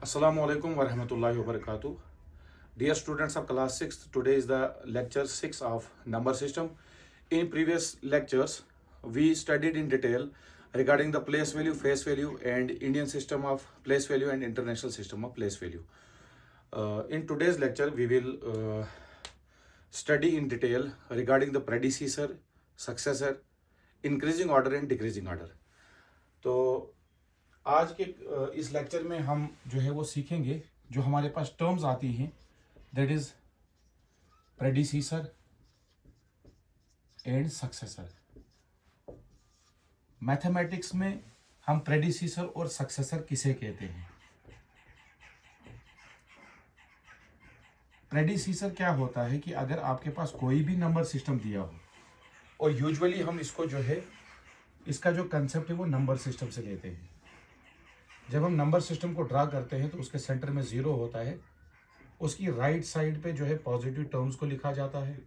Assalamu alaikum wa rahmatullahi wa barakatuh. Dear students of class 6, today is the lecture 6 of number system. In previous lectures, we studied in detail regarding the place value, face value and Indian system of place value and international system of place value. In today's lecture, we will study in detail regarding the predecessor, successor, increasing order and decreasing order. तो आज के इस lecture में हम जो है वो सीखेंगे जो हमारे पास टर्म्स आती हैं, that is predecessor and successor. Mathematics में हम प्रेडिसीसर और सक्सेसर किसे कहते हैं. प्रेडिसीसर क्या होता है कि अगर आपके पास कोई भी नंबर सिस्टम दिया हो, और यूजुअली हम इसको जो है इसका जो कंसेप्ट है वो नंबर सिस्टम से लेते हैं. जब हम नंबर सिस्टम को ड्रा करते हैं तो उसके सेंटर में 0 होता है, उसकी राइट साइड पे जो है पॉजिटिव टर्म्स को लिखा जाता है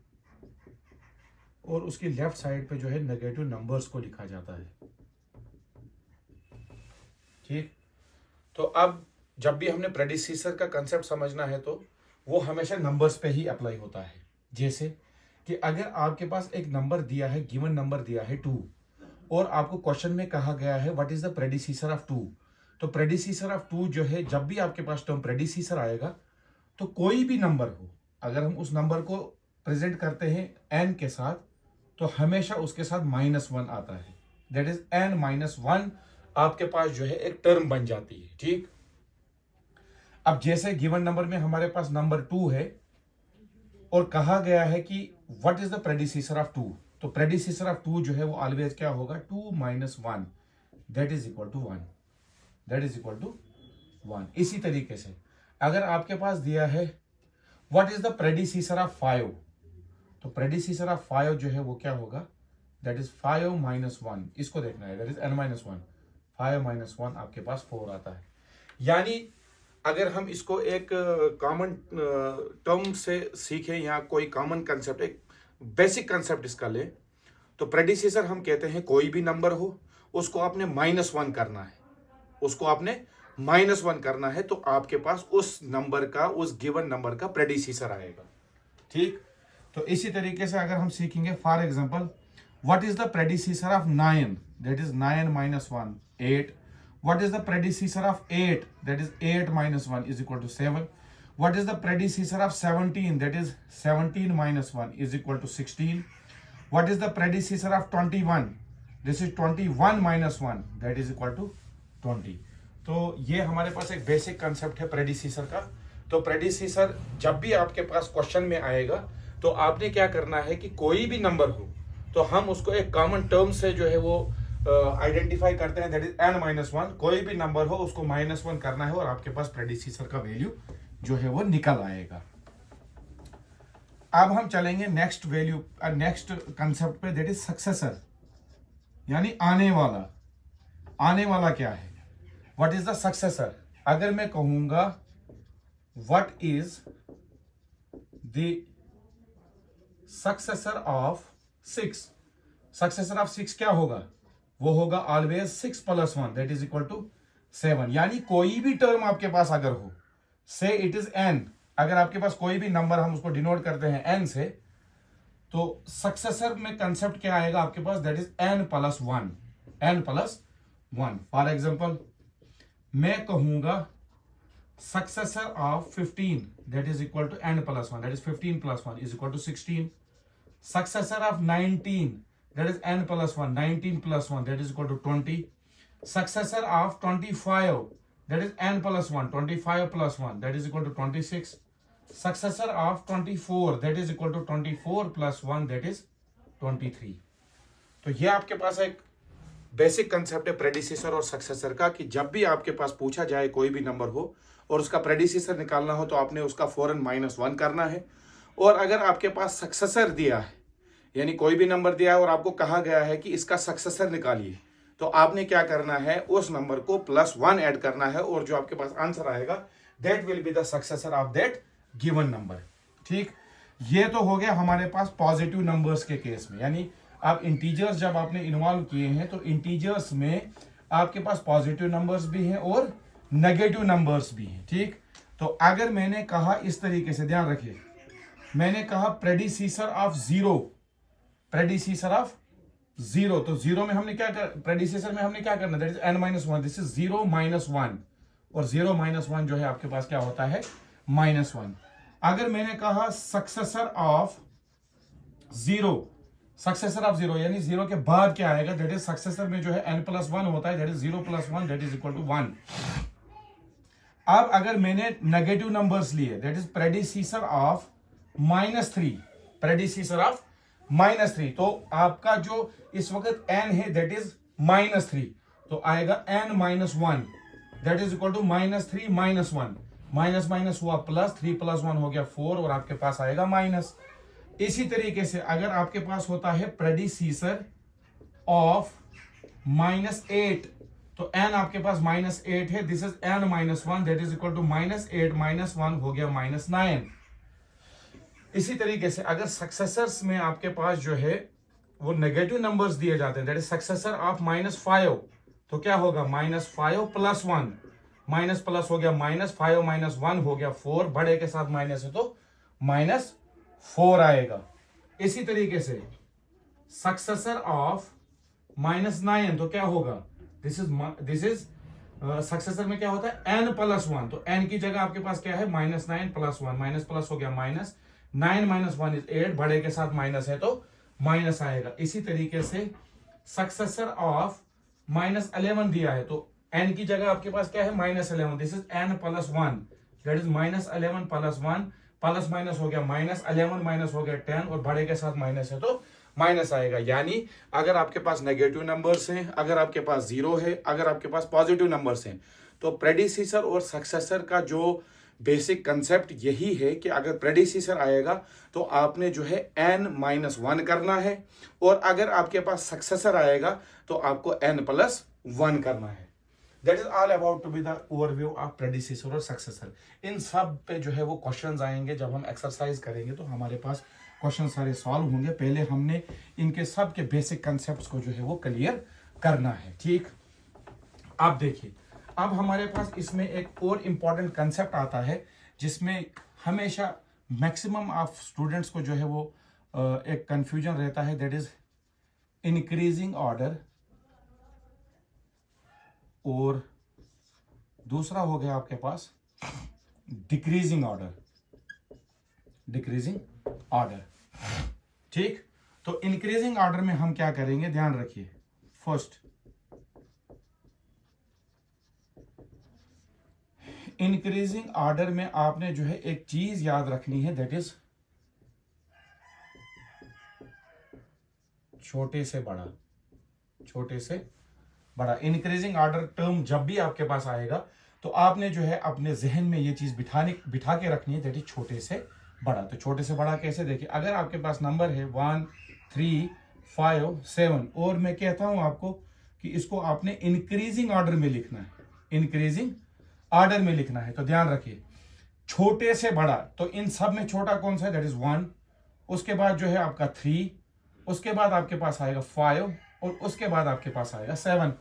और उसकी लेफ्ट साइड पे जो है नेगेटिव नंबर्स को लिखा जाता है. ठीक, तो अब जब भी हमने प्रेडिसीसर का कंसेप्ट समझना है तो वो हमेशा नंबर्स पे ही अप्लाई होता है. जैसे कि अगर आपके पास एक नंबर दिया है, गिवन नंबर दिया है 2, और आपको क्वेश्चन में कहा गया है what is the predecessor of 2, तो प्रेडिसीसर ऑफ 2 जो है, जब भी आपके पास टर्म प्रेडिसीसर आएगा तो कोई भी नंबर हो, अगर हम उस नंबर को प्रेजेंट करते हैं n के साथ, तो हमेशा उसके साथ -1 आता है. दैट इज n-1 आपके पास जो है एक टर्म बन जाती है. ठीक, अब जैसे गिवन नंबर में हमारे पास नंबर 2 है और कहा गया है कि what is the predecessor of 2, तो प्रेडिसीसर ऑफ 2 जो है वो ऑलवेज क्या होगा, 2 - 1 that is equal to 1. That is equal to 1. इसी तरीके से अगर आपके पास दिया है what is the predecessor of 5, तो प्रेडिसीसर ऑफ 5 जो है वो क्या होगा, दैट इज 5 - 1. इसको देखना है, दैट इज n-1. 5 - 1 आपके पास 4 आता है. यानी अगर हम इसको एक कॉमन टर्म से सीखें या कोई कॉमन कंसेप्ट, एक बेसिक कंसेप्ट इसका ले, तो प्रेडिसीसर हम कहते हैं कोई भी नंबर हो उसको आपने -1 करना है, उसको आपने -1 करना है, तो आपके पास उस नंबर का, उस गिवन नंबर का प्रेडिसीसर आएगा. ठीक, तो इसी तरीके से अगर हम सीखेंगे, for example what is the predecessor of 9, that is 9 - 1 8. What is the predecessor of 8, that is 8 - 1 is equal to 7. What is the predecessor of 17, that is 17 - 1 is equal to 16. What is the predecessor of 21, this is 21 - 1 that is equal to 20. तो ये हमारे पास एक basic concept है प्रेडिसीसर का. तो प्रेडिसीसर जब भी आपके पास क्वेश्चन में आएगा तो आपने क्या करना है कि कोई भी नंबर हो तो हम उसको एक कॉमन टर्म से जो है वो आइडेंटिफाई करते हैं, दैट इज n-1. कोई भी नंबर हो उसको -1 करना है और आपके पास प्रेडिसीसर का वैल्यू जो है वो निकल आएगा. अब हम चलेंगे नेक्स्ट वैल्यू, नेक्स्ट कंसेप्ट पे, दैट इज सक्सेसर, यानी आने वाला. आने वाला क्या है, व्हाट इज द सक्सेसर. अगर मैं कहूंगा what is the successor of 6, successor of 6 क्या होगा, वो होगा always 6 + 1 that is equal to 7. यानी कोई भी टर्म आपके पास अगर हो, से इट इज n, अगर आपके पास कोई भी नंबर, हम उसको डिनोट करते हैं n से, तो सक्सेसर में कंसेप्ट क्या आएगा आपके पास, that is n + 1. n + 1. For example मैं कहूंगा successor of 15, that is equal to n + 1, that is 15 + 1 is equal to 16. Successor of 19, that is n + 1, 19 + 1 that is equal to 20. Successor of 25, that is n + 1, 25 + 1 that is equal to 26. Successor of 24, that is equal to 24 + 1 that is 23. तो ये आपके पास एक basic concept है प्रेडिसीसर और successor का, कि जब भी आपके पास पूछा जाए कोई भी नंबर हो और उसका प्रेडिसीसर निकालना हो तो आपने उसका फौरन -1 करना है. और अगर आपके पास सक्सेसर दिया है, यानी कोई भी नंबर दिया है और आपको कहा गया है कि इसका सक्सेसर निकालिए, तो आपने क्या करना है, उस नंबर को +1 ऐड करना है और जो आपके पास आंसर आएगा that will be the successor of that given number. ठीक, ये तो हो गया हमारे पास पॉजिटिव नंबर्स के केस में. यानी आप इंटीजर्स जब आपने इन्वॉल्व किए हैं तो इंटीजर्स में आपके पास पॉजिटिव नंबर्स भी हैं और नेगेटिव नंबर्स भी हैं, ठीक। तो अगर मैंने कहा इस तरीके से, ध्यान रखिए, मैंने कहा प्रेडिसीसर ऑफ जीरो, प्रेडिसीसर ऑफ जीरो, तो जीरो में हमने क्या कर, प्रेडिसीसर में हमने क्या करना, that is n minus one, this is 0 minus 1, और 0 माइनस 1 जो है आपके पास क्या होता है, -1। अगर मैंने कहा successor of zero, successor of zero यानी जीरो के बाद क्या आएगा, दैट इज सक्सेसर में जो है n+1 होता है, that is 0 + 1 that is equal to 1। अब अगर मैंने नेगेटिव नंबर्स लिए, that is predecessor of -3, predecessor of -3, तो आपका जो इस वक्त n है दैट इज -3, तो आएगा n-1 that is equal to -3 -1, minus minus हुआ प्लस, 3 + 1 हो गया 4, और आपके पास आएगा माइनस। इसी तरीके से अगर आपके पास होता है प्रेडिसीसर ऑफ -8, तो n आपके पास -8 है, this is n-1 that is equal to -8 - 1 हो गया -9। इसी तरीके से अगर सक्सेसर्स में आपके पास जो है वो नेगेटिव नंबर्स दिए जाते हैं, दैट इज सक्सेसर ऑफ -5, तो क्या होगा, -5 + 1, माइनस प्लस हो गया -5 - 1 हो गया 4, बड़े के साथ माइनस है तो -4 आएगा। इसी तरीके से सक्सेसर ऑफ -9, तो क्या होगा, दिस इज सक्सेसर में क्या होता है n+1, तो n की जगह आपके पास क्या है, -9 + 1, माइनस प्लस हो गया माइनस, 9 - 1 इज 8, बड़े के साथ माइनस है तो माइनस आएगा। इसी तरीके से सक्सेसर ऑफ -11 दिया है, तो n की जगह आपके पास क्या है, -11, this is n+1 that is -11 + 1, plus minus हो गया -11 माइनस हो गया 10, और बड़े के साथ माइनस है तो माइनस आएगा। यानी अगर आपके पास नेगेटिव नंबर्स हैं, अगर आपके पास जीरो है, अगर आपके पास पॉजिटिव नंबर्स हैं, तो प्रेडिसीसर और सक्सेसर का जो बेसिक कंसेप्ट यही है कि अगर प्रेडिसीसर आएगा तो आपने जो है n-1 करना है, और अगर आपके पास सक्सेसर आएगा तो आपको n+1 करना है। That is all about to be the overview of predecessor और सक्सेसर। इन सब पे जो है वो क्वेश्चंस आएंगे, जब हम एक्सरसाइज करेंगे तो हमारे पास क्वेश्चन सारे सॉल्व होंगे। पहले हमने इनके सब के बेसिक कंसेप्ट्स को जो है वो क्लियर करना है, ठीक। आप देखिए, अब हमारे पास इसमें एक और इम्पॉर्टेंट कंसेप्ट आता है जिसमें हमेशा मैक्सिमम ऑफ स्टूडेंट्स को जो है वो एक कंफ्यूजन रहता है, दैट इज इंक्रीजिंग ऑर्डर, और दूसरा हो गया आपके पास डिक्रीजिंग ऑर्डर, डिक्रीजिंग ऑर्डर, ठीक। तो इंक्रीजिंग ऑर्डर में हम क्या करेंगे, ध्यान रखिए, फर्स्ट इंक्रीजिंग ऑर्डर में आपने जो है एक चीज याद रखनी है, दैट इज छोटे से बड़ा, छोटे से बड़ा। इंक्रीजिंग ऑर्डर टर्म जब भी आपके पास आएगा तो आपने जो है अपने जहन में ये चीज बिठा के रखनी है, दैट इज छोटे से बड़ा। तो छोटे से बड़ा कैसे, देखिए, अगर आपके पास नंबर है 1 3 5 7, और मैं कहता हूं आपको कि इसको आपने इंक्रीजिंग ऑर्डर में लिखना है, इंक्रीजिंग ऑर्डर में लिखना है, तो ध्यान रखिए, छोटे से बड़ा, तो इन सब में छोटा कौन सा है, दैट इज 1, उसके बाद जो है आपका 3, उसके बाद आपके पास आएगा 5, और उसके बाद आपके पास आएगा 7,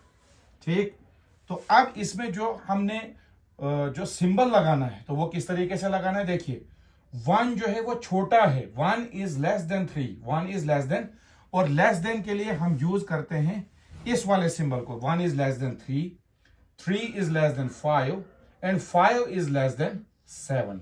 ठीक। तो अब इसमें जो हमने जो सिंबल लगाना है तो वो किस तरीके से लगाना है, देखिए, 1 जो है वो छोटा है, 1 is less than 3, 1 is less than, और लेस देन के लिए हम यूज करते हैं इस वाले सिंबल को, 1 is less than 3, 3 is less than 5, and 5 is less than 7।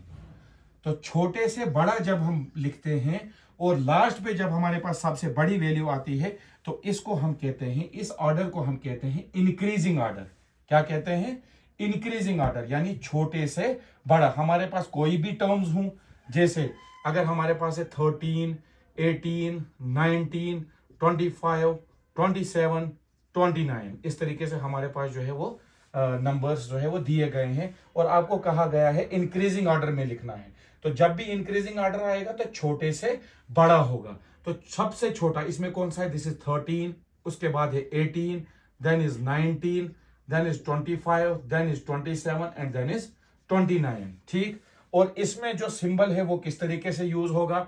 तो छोटे से बड़ा जब हम लिखते हैं और लास्ट पे जब हमारे पास सबसे बड़ी वैल्यू आती है तो इसको हम कहते हैं, इस ऑर्डर को हम कहते हैं इंक्रीजिंग ऑर्डर। क्या कहते हैं, इंक्रीजिंग ऑर्डर, यानी छोटे से बड़ा। हमारे पास कोई भी टर्म्स हों, जैसे अगर हमारे पास है 13, 18, 19, 25, 27, 29, इस तरीके से हमारे पास जो है वो नंबर्स जो है वो दिए गए हैं, और आपको कहा गया है इंक्रीजिंग ऑर्डर में लिखना है। तो जब भी इंक्रीजिंग ऑर्डर आएगा तो छोटे से बड़ा होगा। तो सबसे छोटा इसमें कौन सा है, दिस इज 13, उसके बाद है 18, then is 19, then is 25, then is 27, and then is 29, ठीक। और इसमें जो सिंबल है वो किस तरीके से यूज होगा,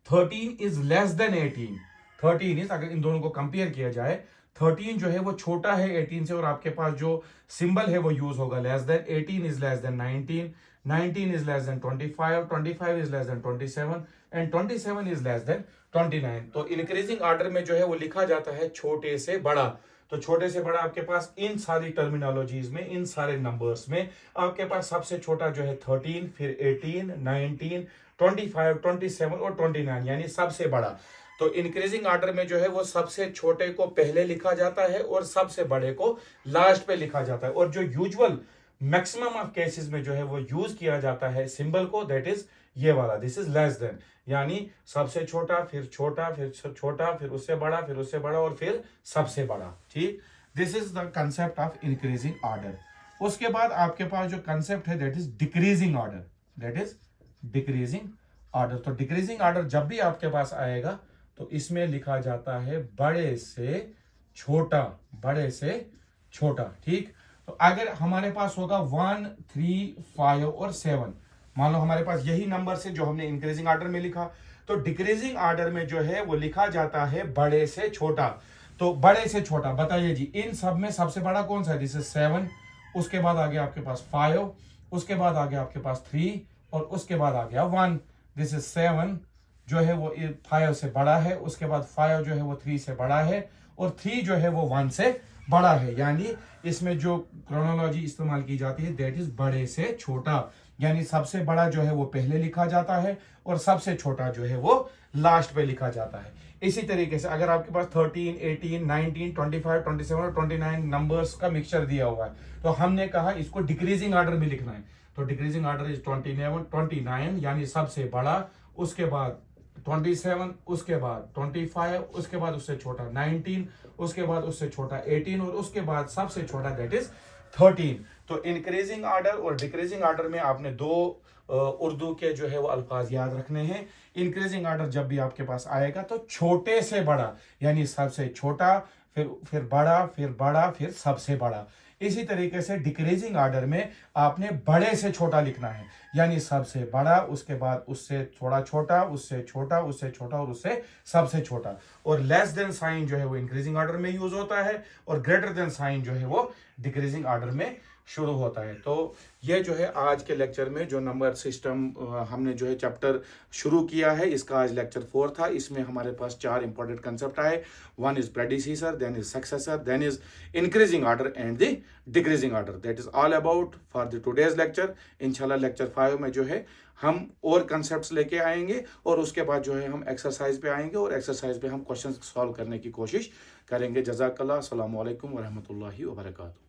13 इज लेस देन 18, 13 इज, अगर इन दोनों को कंपेयर किया जाए 13 जो है वो छोटा है 18 से, और आपके पास जो सिंबल है वो यूज होगा less than. 18 is less than 19, 19 is less than 25, 25 is less than 27, and 27 is less than 29। तो इंक्रीजिंग ऑर्डर में जो है वो लिखा जाता है छोटे से बड़ा। तो छोटे से बड़ा आपके पास इन सारी टर्मिनोलॉजीज में, इन सारे नंबर्स में आपके पास सबसे छोटा जो है 13, फिर 18, 19, 25, 27 और 29, यानी सबसे बड़ा। तो इंक्रीजिंग ऑर्डर में जो है वो सबसे छोटे को पहले लिखा जाता है और सबसे बड़े को लास्ट पे लिखा जाता है। और जो यूजुअल मैक्सिमम ऑफ केसेस में जो है वो यूज किया जाता है सिंबल को, दैट इज ये वाला, दिस इज लेस देन, यानी सबसे छोटा, फिर छोटा, फिर छोटा, फिर उससे बड़ा, फिर उससे बड़ा, और फिर सबसे बड़ा। ठीक, this is the concept of increasing order. उसके बाद आपके पास जो कंसेप्ट है that is decreasing order, that is decreasing order. तो डिक्रीजिंग ऑर्डर जब भी आपके पास आएगा तो इसमें लिखा जाता है बड़े से छोटा, बड़े से छोटा। ठीक, तो अगर हमारे पास होगा 1, 3, 5 और 7, मान लो हमारे पास यही नंबर से जो हमने इंक्रीजिंग ऑर्डर में लिखा, तो डिक्रीजिंग ऑर्डर में जो है वो लिखा जाता है बड़े से छोटा। तो बड़े से छोटा बताइए जी, इन सब में सबसे बड़ा कौन सा है? दिस इज 7, उसके बाद आ गया आपके पास 5, उसके बाद आ गया आपके पास 3, और उसके बाद आ गया 1। दिस इज 7 जो है वो 5 से बड़ा है, उसके बाद 5 जो है वो 3 से बड़ा है, और 3 जो है वो 1 से बड़ा है। यानी इसमें जो क्रोनोलॉजी इस्तेमाल की जाती है दैट इज बड़े से छोटा, यानी सबसे बड़ा जो है वो पहले लिखा जाता है और सबसे छोटा जो है वो लास्ट पे लिखा जाता है। इसी तरीके से अगर आपके पास 13, 18, 19, 25, 27 और 29 नंबर्स का मिक्सचर दिया हुआ है, तो हमने कहा इसको डिक्रीजिंग ऑर्डर में लिखना है। तो डिक्रीजिंग ऑर्डर इज 29, यानी सबसे बड़ा, उसके बाद 27, उसके बाद 25, उसके बाद उससे छोटा 19, उसके बाद उससे छोटा 18, और उसके बाद सबसे छोटा दैट इज 13। तो इंक्रीजिंग ऑर्डर और डिक्रीजिंग ऑर्डर में आपने दो उर्दू के जो है वो अल्फाज याद रखने हैं। इंक्रीजिंग ऑर्डर जब भी आपके पास आएगा तो छोटे से बड़ा, यानी सबसे छोटा, फिर बड़ा, फिर बड़ा, फिर सबसे बड़ा। इसी तरीके से डिक्रीजिंग ऑर्डर में आपने बड़े से छोटा लिखना है, यानी सबसे बड़ा, उसके बाद उससे थोड़ा छोटा, उससे छोटा, उससे छोटा, और उससे सबसे छोटा। और लेस देन साइन जो है वो इंक्रीजिंग ऑर्डर में यूज होता है, और ग्रेटर देन साइन जो है वो डिक्रीजिंग ऑर्डर में शुरू होता है। तो ये जो है आज के लेक्चर में जो नंबर सिस्टम हमने जो है चैप्टर शुरू किया है, इसका आज लेक्चर 4 था। इसमें हमारे पास 4 इंपॉर्टेंट कंसेप्ट आए। 1 is predecessor, then is successor, then is increasing order and the decreasing order. That is all about for the today's lecture. इंशाल्लाह लेक्चर 5 में जो है हम और कंसेप्ट्स लेके आएंगे, और उसके बाद जो है हम एक्सरसाइज पे आएंगे, और एक्सरसाइज पे हम क्वेश्चन सॉल्व करने की कोशिश करेंगे। जज़ाकल्लाह, अस्सलामु अलैकुम व रहमतुल्लाहि व बरकातहू।